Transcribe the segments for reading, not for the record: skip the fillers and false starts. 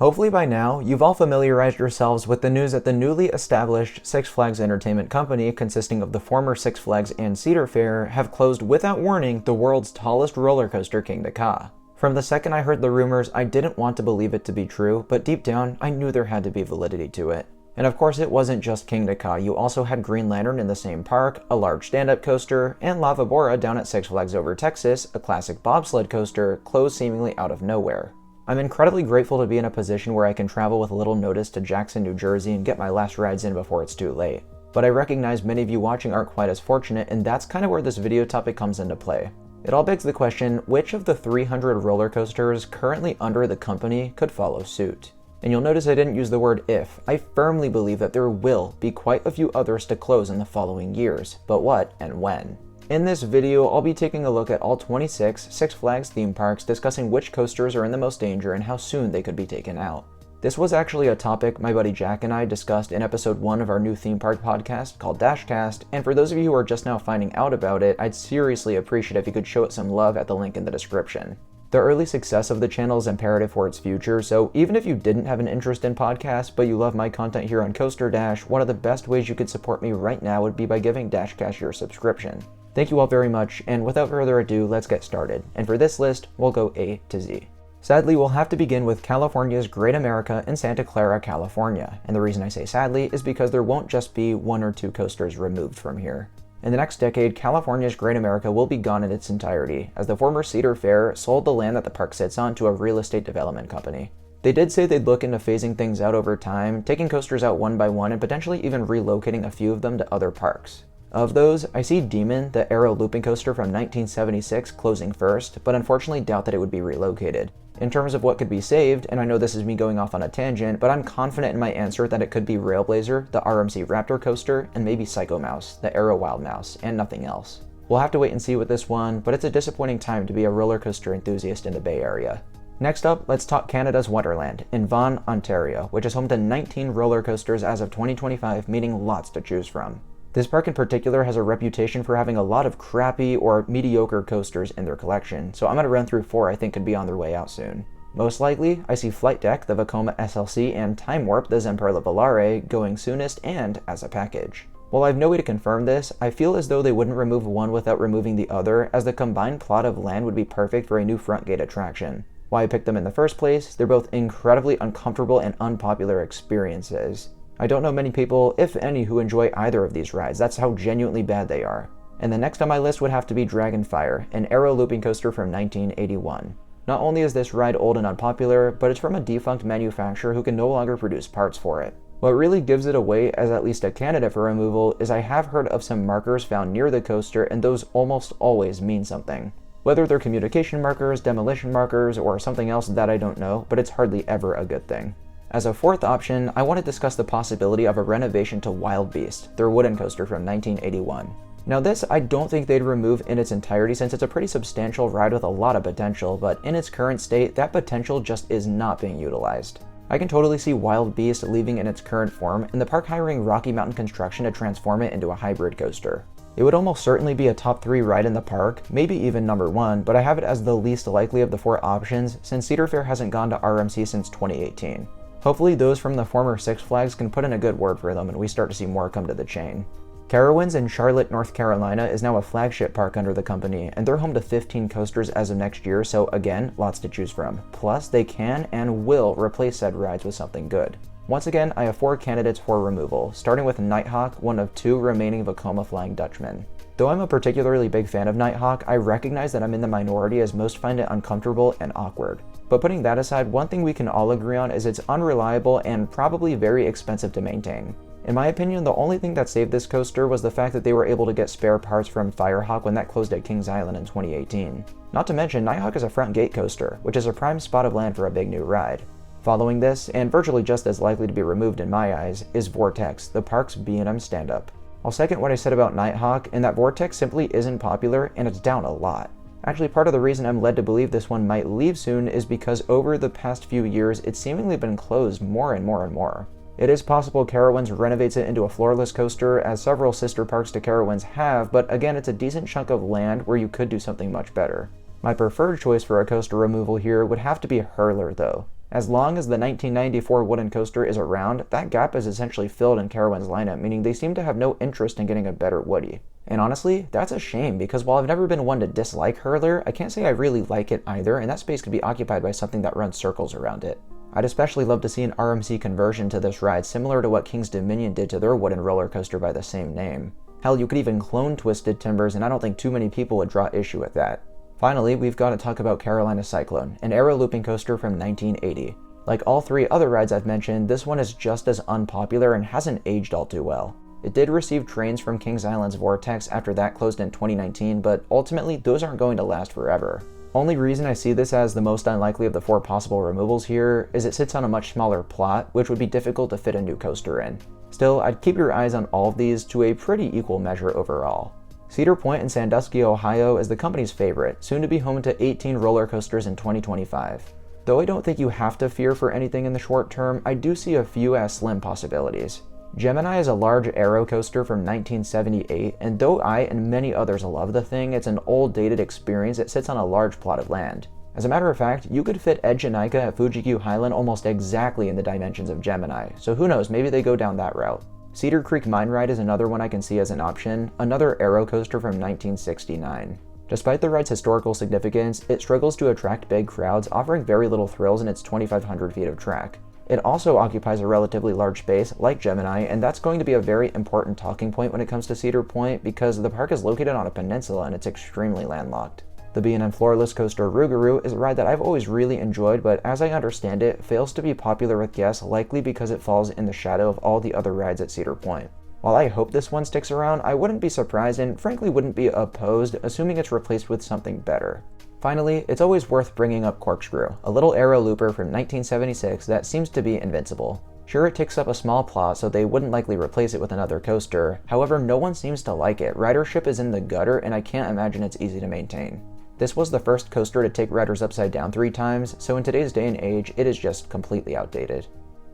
Hopefully by now, you've all familiarized yourselves with the news that the newly established Six Flags Entertainment Company, consisting of the former Six Flags and Cedar Fair, have closed without warning the world's tallest roller coaster, King Ka. From the second I heard the rumors, I didn't want to believe it to be true, but deep down, I knew there had to be validity to it. And of course, it wasn't just King Ka. You also had Green Lantern in the same park, a large stand-up coaster, and Lava Bora down at Six Flags Over Texas, a classic bobsled coaster, closed seemingly out of nowhere. I'm incredibly grateful to be in a position where I can travel with little notice to Jackson, New Jersey and get my last rides in before it's too late. But I recognize many of you watching aren't quite as fortunate, and that's kind of where this video topic comes into play. It all begs the question, which of the 300 roller coasters currently under the company could follow suit? And you'll notice I didn't use the word if. I firmly believe that there will be quite a few others to close in the following years, but what and when? In this video, I'll be taking a look at all 26 Six Flags theme parks, discussing which coasters are in the most danger and how soon they could be taken out. This was actually a topic my buddy Jack and I discussed in episode 1 of our new theme park podcast called Dashcast, and for those of you who are just now finding out about it, I'd seriously appreciate if you could show it some love at the link in the description. The early success of the channel is imperative for its future, so even if you didn't have an interest in podcasts, but you love my content here on Coaster Dash, one of the best ways you could support me right now would be by giving Dashcast your subscription. Thank you all very much, and without further ado, let's get started. And for this list, we'll go A to Z. Sadly, we'll have to begin with California's Great America in Santa Clara, California. And the reason I say sadly is because there won't just be 1 or 2 coasters removed from here. In the next decade, California's Great America will be gone in its entirety, as the former Cedar Fair sold the land that the park sits on to a real estate development company. They did say they'd look into phasing things out over time, taking coasters out one by one and potentially even relocating a few of them to other parks. Of those, I see Demon, the Arrow looping coaster from 1976, closing first, but unfortunately doubt that it would be relocated. In terms of what could be saved, and I know this is me going off on a tangent, but I'm confident in my answer that it could be Railblazer, the RMC Raptor coaster, and maybe Psycho Mouse, the Arrow Wild Mouse, and nothing else. We'll have to wait and see with this one, but it's a disappointing time to be a roller coaster enthusiast in the Bay Area. Next up, let's talk Canada's Wonderland in Vaughan, Ontario, which is home to 19 roller coasters as of 2025, meaning lots to choose from. This park in particular has a reputation for having a lot of crappy or mediocre coasters in their collection, so I'm going to run through 4 I think could be on their way out soon. Most likely, I see Flight Deck, the Vekoma SLC, and Time Warp, the Zamperla Volare, going soonest and as a package. While I have no way to confirm this, I feel as though they wouldn't remove one without removing the other, as the combined plot of land would be perfect for a new front gate attraction. Why I picked them in the first place, they're both incredibly uncomfortable and unpopular experiences. I don't know many people, if any, who enjoy either of these rides. That's how genuinely bad they are. And the next on my list would have to be Dragonfire, an Arrow looping coaster from 1981. Not only is this ride old and unpopular, but it's from a defunct manufacturer who can no longer produce parts for it. What really gives it away as at least a candidate for removal is I have heard of some markers found near the coaster, and those almost always mean something. Whether they're communication markers, demolition markers, or something else that I don't know, but it's hardly ever a good thing. As a 4th option, I want to discuss the possibility of a renovation to Wild Beast, their wooden coaster from 1981. Now this, I don't think they'd remove in its entirety since it's a pretty substantial ride with a lot of potential, but in its current state, that potential just is not being utilized. I can totally see Wild Beast leaving in its current form, and the park hiring Rocky Mountain Construction to transform it into a hybrid coaster. It would almost certainly be a top 3 ride in the park, maybe even number 1, but I have it as the least likely of the 4 options since Cedar Fair hasn't gone to RMC since 2018. Hopefully those from the former Six Flags can put in a good word for them and we start to see more come to the chain. Carowinds in Charlotte, North Carolina is now a flagship park under the company, and they're home to 15 coasters as of next year, so again, lots to choose from. Plus, they can and will replace said rides with something good. Once again, I have 4 candidates for removal, starting with Nighthawk, one of 2 remaining Vekoma Flying Dutchmen. Though I'm a particularly big fan of Nighthawk, I recognize that I'm in the minority as most find it uncomfortable and awkward. But putting that aside, one thing we can all agree on is it's unreliable and probably very expensive to maintain. In my opinion, the only thing that saved this coaster was the fact that they were able to get spare parts from Firehawk when that closed at Kings Island in 2018. Not to mention, Nighthawk is a front gate coaster, which is a prime spot of land for a big new ride. Following this, and virtually just as likely to be removed in my eyes, is Vortex, the park's B&M stand-up. I'll second what I said about Nighthawk, and that Vortex simply isn't popular, and it's down a lot. Actually, part of the reason I'm led to believe this one might leave soon is because over the past few years, it's seemingly been closed more and more and more. It is possible Carowinds renovates it into a floorless coaster, as several sister parks to Carowinds have, but again, it's a decent chunk of land where you could do something much better. My preferred choice for a coaster removal here would have to be Hurler though. As long as the 1994 wooden coaster is around, that gap is essentially filled in Carowinds' lineup, meaning they seem to have no interest in getting a better Woody. And honestly, that's a shame, because while I've never been one to dislike Hurler, I can't say I really like it either, and that space could be occupied by something that runs circles around it. I'd especially love to see an RMC conversion to this ride similar to what King's Dominion did to their wooden roller coaster by the same name. Hell, you could even clone Twisted Timbers, and I don't think too many people would draw issue with that. Finally, we've got to talk about Carolina Cyclone, an aero looping coaster from 1980. Like all three other rides I've mentioned, this one is just as unpopular and hasn't aged all too well. It did receive trains from Kings Island's Vortex after that closed in 2019, but ultimately those aren't going to last forever. Only reason I see this as the most unlikely of the four possible removals here is it sits on a much smaller plot, which would be difficult to fit a new coaster in. Still, I'd keep your eyes on all of these to a pretty equal measure overall. Cedar Point in Sandusky, Ohio is the company's favorite, soon to be home to 18 roller coasters in 2025. Though I don't think you have to fear for anything in the short term, I do see a few as slim possibilities. Gemini is a large aero coaster from 1978, and though I and many others love the thing, it's an old dated experience that sits on a large plot of land. As a matter of fact, you could fit Ed Janika at Fuji-Q Highland almost exactly in the dimensions of Gemini, so who knows, maybe they go down that route. Cedar Creek Mine Ride is another one I can see as an option, another aero coaster from 1969. Despite the ride's historical significance, it struggles to attract big crowds, offering very little thrills in its 2,500 feet of track. It also occupies a relatively large space, like Gemini, and that's going to be a very important talking point when it comes to Cedar Point because the park is located on a peninsula and it's extremely landlocked. The B&M floorless coaster Rougarou is a ride that I've always really enjoyed, but as I understand it, fails to be popular with guests likely because it falls in the shadow of all the other rides at Cedar Point. While I hope this one sticks around, I wouldn't be surprised and frankly wouldn't be opposed, assuming it's replaced with something better. Finally, it's always worth bringing up Corkscrew, a little aero looper from 1976 that seems to be invincible. Sure, it takes up a small plot, so they wouldn't likely replace it with another coaster. However, no one seems to like it. Ridership is in the gutter, and I can't imagine it's easy to maintain. This was the first coaster to take riders upside down 3 times, so in today's day and age, it is just completely outdated.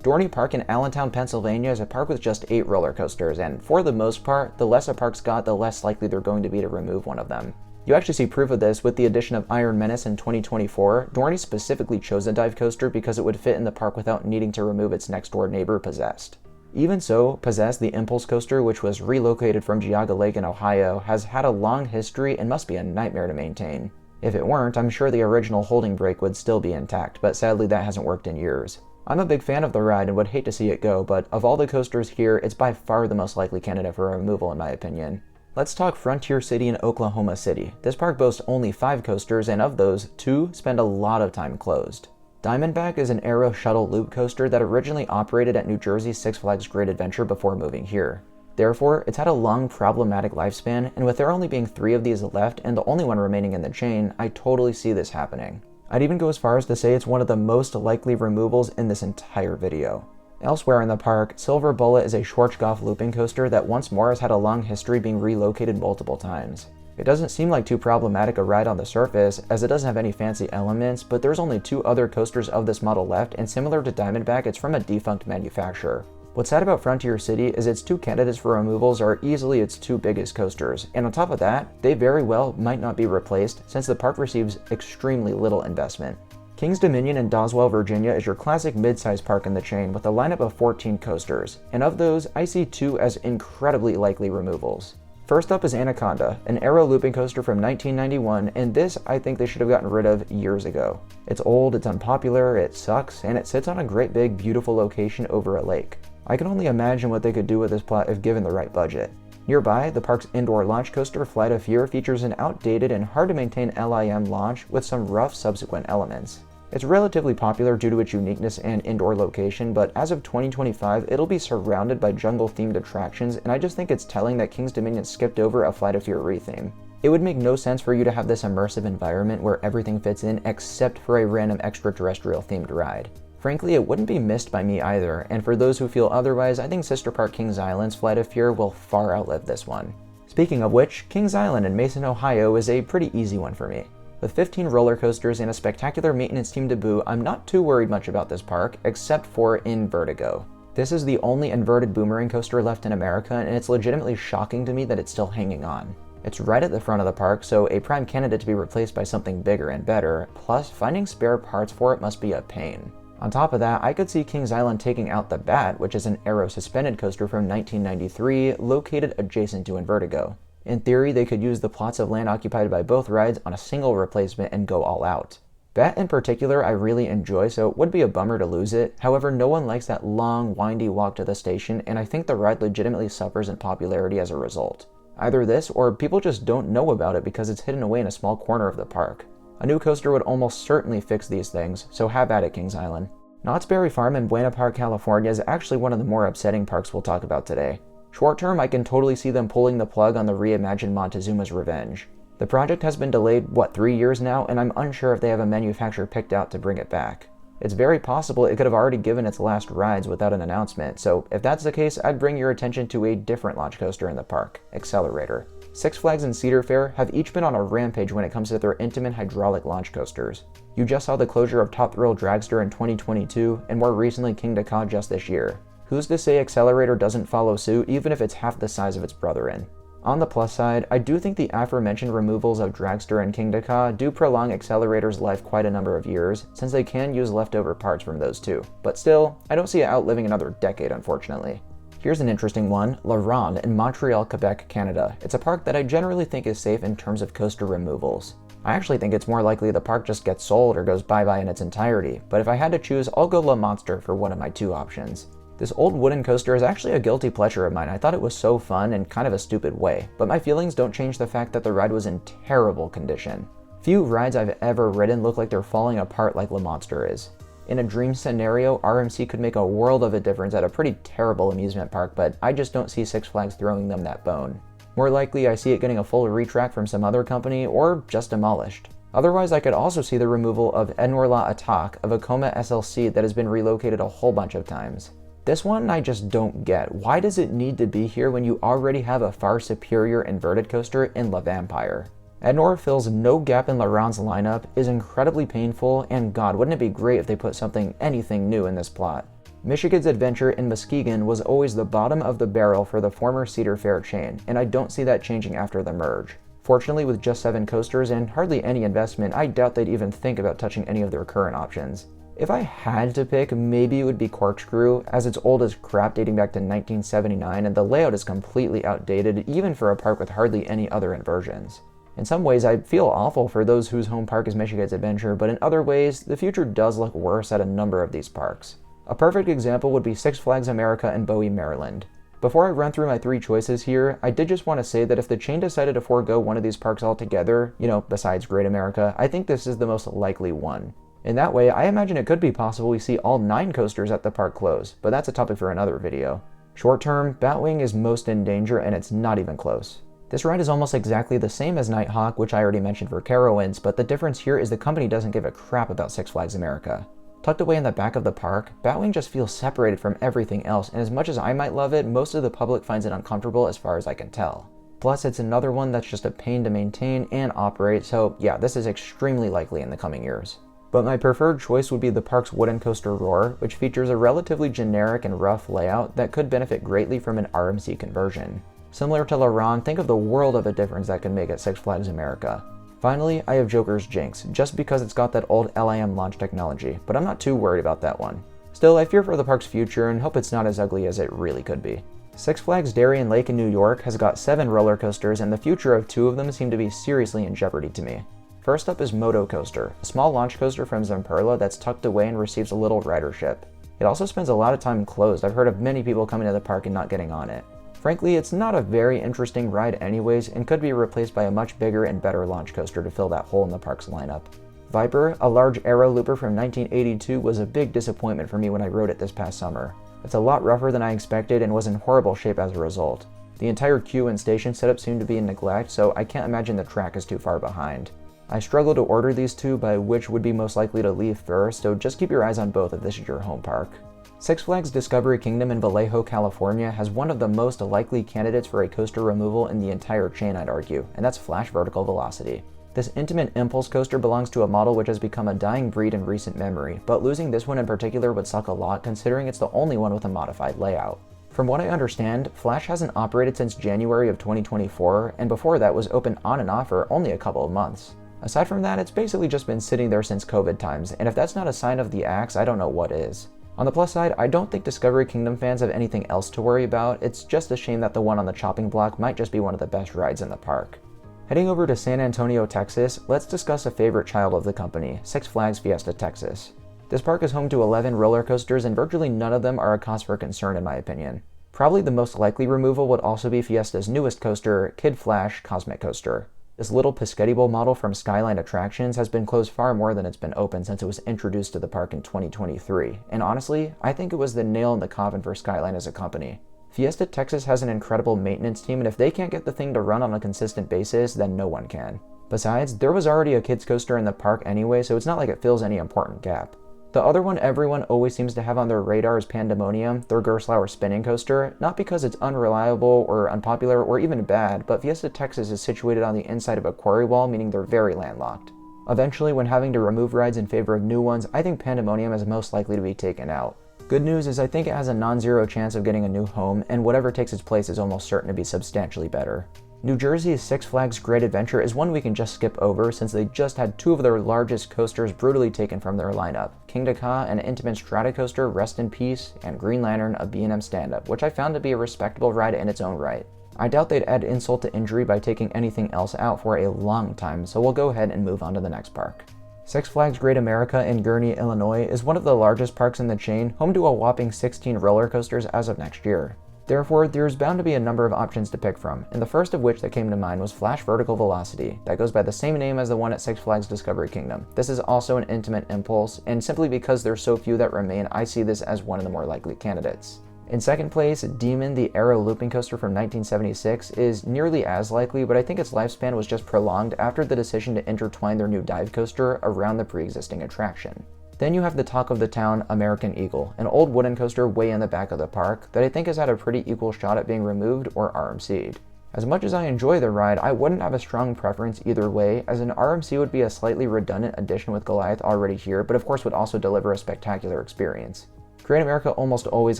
Dorney Park in Allentown, Pennsylvania is a park with just 8 roller coasters, and for the most part, the less a park's got, the less likely they're going to be to remove one of them. You actually see proof of this with the addition of Iron Menace in 2024. Dorney specifically chose a dive coaster because it would fit in the park without needing to remove its next door neighbor, Possessed. Even so, Possessed, the impulse coaster, which was relocated from Geauga Lake in Ohio, has had a long history and must be a nightmare to maintain. If it weren't, I'm sure the original holding brake would still be intact, but sadly that hasn't worked in years. I'm a big fan of the ride and would hate to see it go, but of all the coasters here, it's by far the most likely candidate for removal in my opinion. Let's talk Frontier City in Oklahoma City. This park boasts only 5 coasters, and of those, 2 spend a lot of time closed. Diamondback is an aero shuttle loop coaster that originally operated at New Jersey's Six Flags Great Adventure before moving here. Therefore, it's had a long, problematic lifespan, and with there only being 3 of these left and the only one remaining in the chain, I totally see this happening. I'd even go as far as to say it's one of the most likely removals in this entire video. Elsewhere in the park, Silver Bullet is a Schwarzkopf looping coaster that once more has had a long history being relocated multiple times. It doesn't seem like too problematic a ride on the surface, as it doesn't have any fancy elements, but there's only 2 other coasters of this model left, and similar to Diamondback, it's from a defunct manufacturer. What's sad about Frontier City is its 2 candidates for removals are easily its 2 biggest coasters, and on top of that, they very well might not be replaced since the park receives extremely little investment. King's Dominion in Doswell, Virginia is your classic mid-sized park in the chain with a lineup of 14 coasters, and of those, I see 2 as incredibly likely removals. First up is Anaconda, an aero looping coaster from 1991, and this I think they should have gotten rid of years ago. It's old, it's unpopular, it sucks, and it sits on a great big beautiful location over a lake. I can only imagine what they could do with this plot if given the right budget. Nearby, the park's indoor launch coaster Flight of Fear features an outdated and hard to maintain LIM launch with some rough subsequent elements. It's relatively popular due to its uniqueness and indoor location, but as of 2025, it'll be surrounded by jungle-themed attractions, and I just think it's telling that King's Dominion skipped over a Flight of Fear retheme. It would make no sense for you to have this immersive environment where everything fits in except for a random extraterrestrial-themed ride. Frankly, it wouldn't be missed by me either, and for those who feel otherwise, I think Sister Park Kings Island's Flight of Fear will far outlive this one. Speaking of which, Kings Island in Mason, Ohio is a pretty easy one for me. With 15 roller coasters and a spectacular maintenance team to boot, I'm not too worried much about this park, except for in Vertigo. This is the only inverted boomerang coaster left in America, and it's legitimately shocking to me that it's still hanging on. It's right at the front of the park, so a prime candidate to be replaced by something bigger and better, plus finding spare parts for it must be a pain. On top of that, I could see Kings Island taking out the Bat, which is an aero suspended coaster from 1993 located adjacent to Invertigo. In theory, they could use the plots of land occupied by both rides on a single replacement and go all out. Bat in particular I really enjoy, so it would be a bummer to lose it. However, no one likes that long, windy walk to the station, and I think the ride legitimately suffers in popularity as a result. Either this, or people just don't know about it because it's hidden away in a small corner of the park. A new coaster would almost certainly fix these things, so have at it, Kings Island. Knott's Berry Farm in Buena Park, California is actually one of the more upsetting parks we'll talk about today. Short term, I can totally see them pulling the plug on the reimagined Montezuma's Revenge. The project has been delayed, 3 years now, and I'm unsure if they have a manufacturer picked out to bring it back. It's very possible it could have already given its last rides without an announcement, so if that's the case, I'd bring your attention to a different launch coaster in the park, Accelerator. Six Flags and Cedar Fair have each been on a rampage when it comes to their intimate hydraulic launch coasters. You just saw the closure of Top Thrill Dragster in 2022, and more recently Kingda Ka just this year. Who's to say Accelerator doesn't follow suit, even if it's half the size of its brethren? On the plus side, I do think the aforementioned removals of Dragster and Kingda Ka do prolong Accelerator's life quite a number of years, since they can use leftover parts from those two. But still, I don't see it outliving another decade, unfortunately. Here's an interesting one, La Ronde in Montreal, Quebec, Canada. It's a park that I generally think is safe in terms of coaster removals. I actually think it's more likely the park just gets sold or goes bye-bye in its entirety, but if I had to choose, I'll go La Monster for one of my two options. This old wooden coaster is actually a guilty pleasure of mine. I thought it was so fun in kind of a stupid way, but my feelings don't change the fact that the ride was in terrible condition. Few rides I've ever ridden look like they're falling apart like La Monster is. In a dream scenario, RMC could make a world of a difference at a pretty terrible amusement park, but I just don't see Six Flags throwing them that bone. More likely, I see it getting a full retrack from some other company, or just demolished. Otherwise, I could also see the removal of Ednor La Attaque, a Vekoma SLC that has been relocated a whole bunch of times. This one I just don't get. Why does it need to be here when you already have a far superior inverted coaster in La Vampire? Ednor fills no gap in La Ronde's lineup, is incredibly painful, and god, wouldn't it be great if they put anything new in this plot. Michigan's Adventure in Muskegon was always the bottom of the barrel for the former Cedar Fair chain, and I don't see that changing after the merge. Fortunately, with just 7 coasters and hardly any investment, I doubt they'd even think about touching any of their current options. If I had to pick, maybe it would be Corkscrew, as it's old as crap dating back to 1979 and the layout is completely outdated even for a park with hardly any other inversions. In some ways, I feel awful for those whose home park is Michigan's Adventure, but in other ways, the future does look worse at a number of these parks. A perfect example would be Six Flags America in Bowie, Maryland. Before I run through my 3 choices here, I did just want to say that if the chain decided to forego one of these parks altogether, besides Great America, I think this is the most likely one. In that way, I imagine it could be possible we see all 9 coasters at the park close, but that's a topic for another video. Short term, Batwing is most in danger and it's not even close. This ride is almost exactly the same as Nighthawk, which I already mentioned for Carowinds, but the difference here is the company doesn't give a crap about Six Flags America. Tucked away in the back of the park, Batwing just feels separated from everything else, and as much as I might love it, most of the public finds it uncomfortable as far as I can tell. Plus, it's another one that's just a pain to maintain and operate, so yeah, this is extremely likely in the coming years. But my preferred choice would be the park's wooden coaster Roar, which features a relatively generic and rough layout that could benefit greatly from an RMC conversion. Similar to La Ronde, think of the world of a difference that could make at Six Flags America. Finally, I have Joker's Jinx, just because it's got that old LIM launch technology, but I'm not too worried about that one. Still, I fear for the park's future and hope it's not as ugly as it really could be. Six Flags Darien Lake in New York has got 7 roller coasters, and the future of 2 of them seem to be seriously in jeopardy to me. First up is Moto Coaster, a small launch coaster from Zamperla that's tucked away and receives a little ridership. It also spends a lot of time closed. I've heard of many people coming to the park and not getting on it. Frankly, it's not a very interesting ride anyways and could be replaced by a much bigger and better launch coaster to fill that hole in the park's lineup. Viper, a large aero looper from 1982, was a big disappointment for me when I rode it this past summer. It's a lot rougher than I expected and was in horrible shape as a result. The entire queue and station setup seemed to be in neglect, so I can't imagine the track is too far behind. I struggle to order these 2 by which would be most likely to leave first, so just keep your eyes on both if this is your home park. Six Flags Discovery Kingdom in Vallejo, California has one of the most likely candidates for a coaster removal in the entire chain, I'd argue, and that's Flash Vertical Velocity. This intimate impulse coaster belongs to a model which has become a dying breed in recent memory, but losing this one in particular would suck a lot considering it's the only one with a modified layout. From what I understand, Flash hasn't operated since January of 2024, and before that was open on and off for only a couple of months. Aside from that, it's basically just been sitting there since COVID times, and if that's not a sign of the axe, I don't know what is. On the plus side, I don't think Discovery Kingdom fans have anything else to worry about. It's just a shame that the one on the chopping block might just be one of the best rides in the park. Heading over to San Antonio, Texas, let's discuss a favorite child of the company, Six Flags Fiesta Texas. This park is home to 11 roller coasters, and virtually none of them are a cause for concern in my opinion. Probably the most likely removal would also be Fiesta's newest coaster, Kid Flash Cosmic Coaster. This little Piscetti Bowl model from Skyline Attractions has been closed far more than it's been open since it was introduced to the park in 2023, and honestly, I think it was the nail in the coffin for Skyline as a company. Fiesta Texas has an incredible maintenance team, and if they can't get the thing to run on a consistent basis, then no one can. Besides, there was already a kids coaster in the park anyway, so it's not like it fills any important gap. The other one everyone always seems to have on their radar is Pandemonium, their Gerstlauer spinning coaster, not because it's unreliable or unpopular or even bad, but Fiesta Texas is situated on the inside of a quarry wall, meaning they're very landlocked. Eventually, when having to remove rides in favor of new ones, I think Pandemonium is most likely to be taken out. Good news is I think it has a non-zero chance of getting a new home, and whatever takes its place is almost certain to be substantially better. New Jersey's Six Flags Great Adventure is one we can just skip over since they just had two of their largest coasters brutally taken from their lineup, Kingda Ka, an Intamin Stratocoaster, Rest in Peace, and Green Lantern, a B&M stand-up, which I found to be a respectable ride in its own right. I doubt they'd add insult to injury by taking anything else out for a long time, so we'll go ahead and move on to the next park. Six Flags Great America in Gurnee, Illinois is one of the largest parks in the chain, home to a whopping 16 roller coasters as of next year. Therefore, there's bound to be a number of options to pick from, and the first of which that came to mind was Flash Vertical Velocity, that goes by the same name as the one at Six Flags Discovery Kingdom. This is also an intimate impulse, and simply because there's so few that remain, I see this as one of the more likely candidates. In second place, Demon, the Aero looping coaster from 1976, is nearly as likely, but I think its lifespan was just prolonged after the decision to intertwine their new dive coaster around the pre-existing attraction. Then you have the talk of the town, American Eagle, an old wooden coaster way in the back of the park that I think has had a pretty equal shot at being removed or RMC'd. As much as I enjoy the ride, I wouldn't have a strong preference either way, as an RMC would be a slightly redundant addition with Goliath already here, but of course would also deliver a spectacular experience. Great America almost always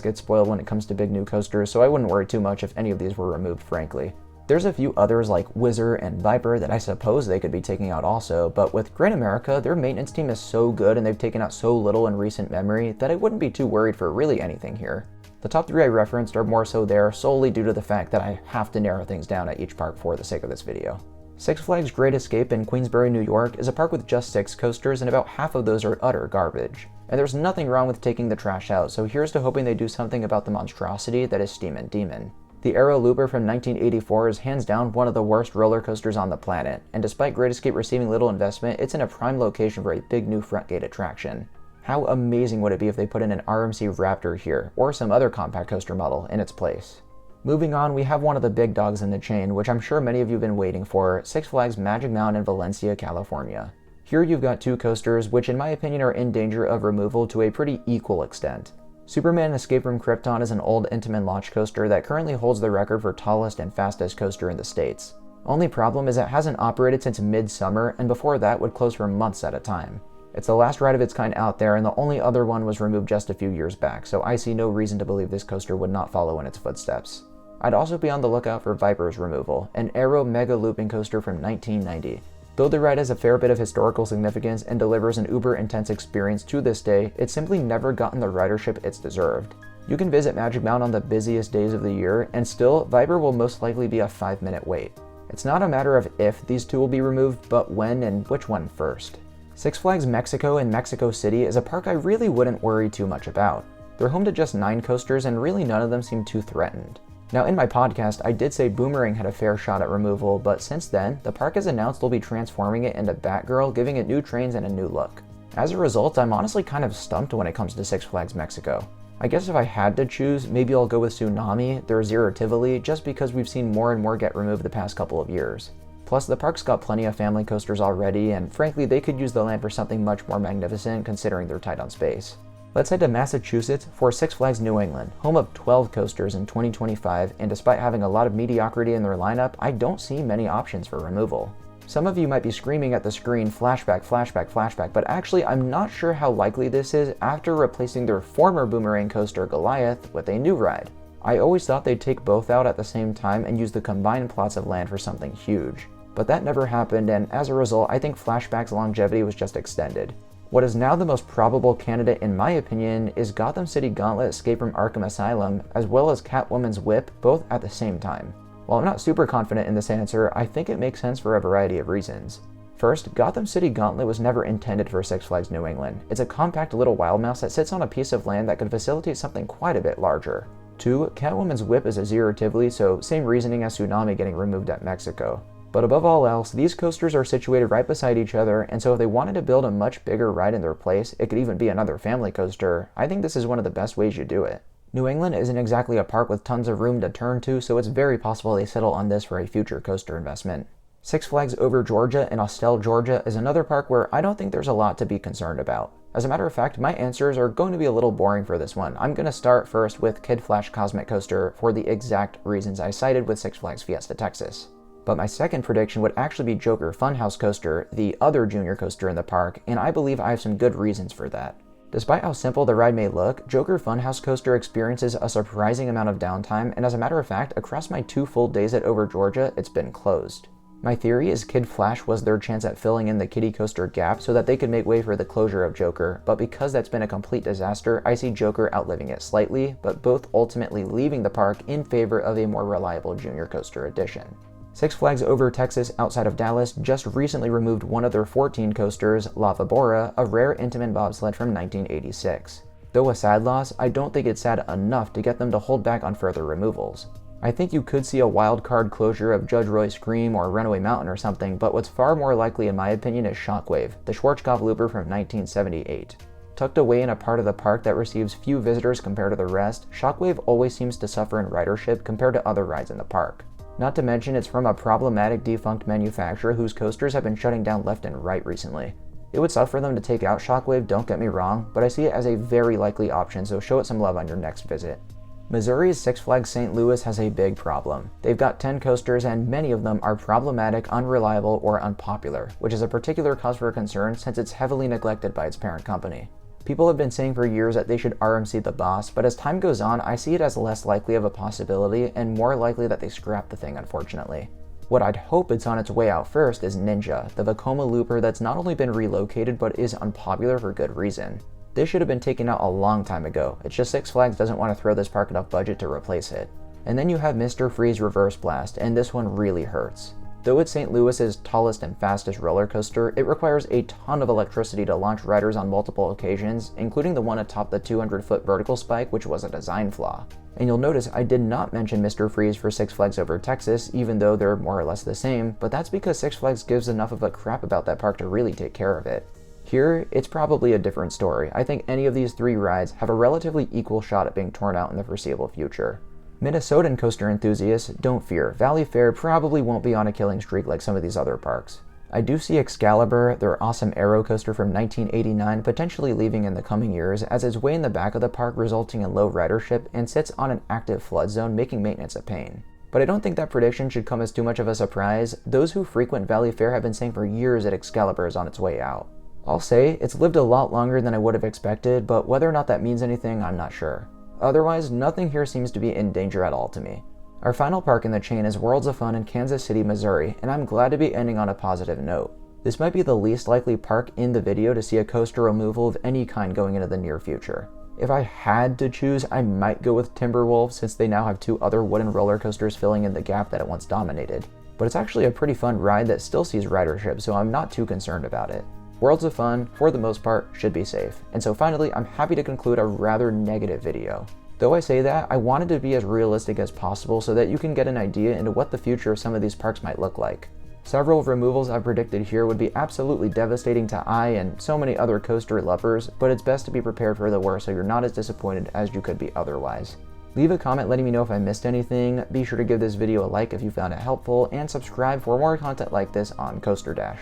gets spoiled when it comes to big new coasters, so I wouldn't worry too much if any of these were removed, frankly. There's a few others like Whizzer and Viper that I suppose they could be taking out also, but with Great America, their maintenance team is so good and they've taken out so little in recent memory that I wouldn't be too worried for really anything here. The top three I referenced are more so there solely due to the fact that I have to narrow things down at each park for the sake of this video. Six Flags Great Escape in Queensbury, New York is a park with just 6 coasters and about half of those are utter garbage. And there's nothing wrong with taking the trash out, so here's to hoping they do something about the monstrosity that is Steamin' Demon. The Aero Looper from 1984 is hands down one of the worst roller coasters on the planet, and despite Great Escape receiving little investment, it's in a prime location for a big new front gate attraction. How amazing would it be if they put in an RMC Raptor here, or some other compact coaster model in its place? Moving on, we have one of the big dogs in the chain, which I'm sure many of you have been waiting for, Six Flags Magic Mountain in Valencia, California. Here you've got 2 coasters, which in my opinion are in danger of removal to a pretty equal extent. Superman Escape from Krypton is an old Intamin launch coaster that currently holds the record for tallest and fastest coaster in the States. Only problem is it hasn't operated since mid-summer, and before that would close for months at a time. It's the last ride of its kind out there, and the only other one was removed just a few years back, so I see no reason to believe this coaster would not follow in its footsteps. I'd also be on the lookout for Viper's removal, an Aero Mega looping coaster from 1990. Though the ride has a fair bit of historical significance and delivers an uber-intense experience to this day, it's simply never gotten the ridership it's deserved. You can visit Magic Mountain on the busiest days of the year, and still, Viper will most likely be a 5-minute wait. It's not a matter of if these two will be removed, but when and which one first. Six Flags Mexico in Mexico City is a park I really wouldn't worry too much about. They're home to just 9 coasters, and really none of them seem too threatened. Now in my podcast, I did say Boomerang had a fair shot at removal, but since then, the park has announced they'll be transforming it into Batgirl, giving it new trains and a new look. As a result, I'm honestly kind of stumped when it comes to Six Flags Mexico. I guess if I had to choose, maybe I'll go with Tsunami, their Zero Tivoli, just because we've seen more and more get removed the past couple of years. Plus, the park's got plenty of family coasters already, and frankly, they could use the land for something much more magnificent considering they're tight on space. Let's head to Massachusetts for Six Flags New England, home of 12 coasters in 2025, and despite having a lot of mediocrity in their lineup, I don't see many options for removal. Some of you might be screaming at the screen, flashback, flashback, flashback, but actually I'm not sure how likely this is after replacing their former Boomerang coaster Goliath with a new ride. I always thought they'd take both out at the same time and use the combined plots of land for something huge. But that never happened, and as a result, I think Flashback's longevity was just extended. What is now the most probable candidate in my opinion is Gotham City Gauntlet Escape from Arkham Asylum, as well as Catwoman's Whip, both at the same time. While I'm not super confident in this answer, I think it makes sense for a variety of reasons. First, Gotham City Gauntlet was never intended for Six Flags New England. It's a compact little wild mouse that sits on a piece of land that could facilitate something quite a bit larger. 2. Catwoman's Whip is a Zero Tivoli, so same reasoning as Tsunami getting removed at Mexico. But above all else, these coasters are situated right beside each other, and so if they wanted to build a much bigger ride in their place, it could even be another family coaster. I think this is one of the best ways you do it. New England isn't exactly a park with tons of room to turn to, so it's very possible they settle on this for a future coaster investment. Six Flags Over Georgia in Austell, Georgia is another park where I don't think there's a lot to be concerned about. As a matter of fact, my answers are going to be a little boring for this one. I'm going to start first with Kid Flash Cosmic Coaster for the exact reasons I cited with Six Flags Fiesta Texas. But my second prediction would actually be Joker Funhouse Coaster, the other junior coaster in the park, and I believe I have some good reasons for that. Despite how simple the ride may look, Joker Funhouse Coaster experiences a surprising amount of downtime, and as a matter of fact, across my 2 full days at Over Georgia, it's been closed. My theory is Kid Flash was their chance at filling in the Kiddie Coaster gap so that they could make way for the closure of Joker, but because that's been a complete disaster, I see Joker outliving it slightly, but both ultimately leaving the park in favor of a more reliable junior coaster addition. Six Flags Over Texas outside of Dallas just recently removed one of their 14 coasters, Lava Bora, a rare Intamin bobsled from 1986. Though a sad loss, I don't think it's sad enough to get them to hold back on further removals. I think you could see a wild card closure of Judge Roy Scream or Runaway Mountain or something, but what's far more likely in my opinion is Shockwave, the Schwarzkopf looper from 1978. Tucked away in a part of the park that receives few visitors compared to the rest, Shockwave always seems to suffer in ridership compared to other rides in the park. Not to mention it's from a problematic defunct manufacturer whose coasters have been shutting down left and right recently. It would suck for them to take out Shockwave, don't get me wrong, but I see it as a very likely option, so show it some love on your next visit. Missouri's Six Flags St. Louis has a big problem. They've got 10 coasters and many of them are problematic, unreliable, or unpopular, which is a particular cause for concern since it's heavily neglected by its parent company. People have been saying for years that they should RMC the boss, but as time goes on, I see it as less likely of a possibility and more likely that they scrap the thing, unfortunately. What I'd hope it's on its way out first is Ninja, the Vekoma looper that's not only been relocated but is unpopular for good reason. This should have been taken out a long time ago, it's just Six Flags doesn't want to throw this park enough budget to replace it. And then you have Mr. Freeze Reverse Blast, and this one really hurts. Though it's St. Louis's tallest and fastest roller coaster, it requires a ton of electricity to launch riders on multiple occasions, including the one atop the 200-foot vertical spike, which was a design flaw. And you'll notice I did not mention Mr. Freeze for Six Flags Over Texas, even though they're more or less the same, but that's because Six Flags gives enough of a crap about that park to really take care of it. Here, it's probably a different story. I think any of these 3 rides have a relatively equal shot at being torn out in the foreseeable future. Minnesotan coaster enthusiasts, don't fear, Valley Fair probably won't be on a killing streak like some of these other parks. I do see Excalibur, their awesome Aero coaster from 1989, potentially leaving in the coming years as it's way in the back of the park resulting in low ridership and sits on an active flood zone making maintenance a pain. But I don't think that prediction should come as too much of a surprise. Those who frequent Valley Fair have been saying for years that Excalibur is on its way out. I'll say, it's lived a lot longer than I would have expected, but whether or not that means anything, I'm not sure. Otherwise, nothing here seems to be in danger at all to me. Our final park in the chain is Worlds of Fun in Kansas City, Missouri, and I'm glad to be ending on a positive note. This might be the least likely park in the video to see a coaster removal of any kind going into the near future. If I had to choose, I might go with Timberwolf since they now have 2 other wooden roller coasters filling in the gap that it once dominated. But it's actually a pretty fun ride that still sees ridership, so I'm not too concerned about it. Worlds of Fun, for the most part, should be safe. And so finally, I'm happy to conclude a rather negative video. Though I say that, I wanted to be as realistic as possible so that you can get an idea into what the future of some of these parks might look like. Several removals I've predicted here would be absolutely devastating to I and so many other coaster lovers, but it's best to be prepared for the worst so you're not as disappointed as you could be otherwise. Leave a comment letting me know if I missed anything, be sure to give this video a like if you found it helpful, and subscribe for more content like this on Coaster Dash.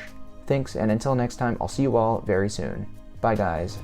Thanks, and until next time, I'll see you all very soon. Bye guys.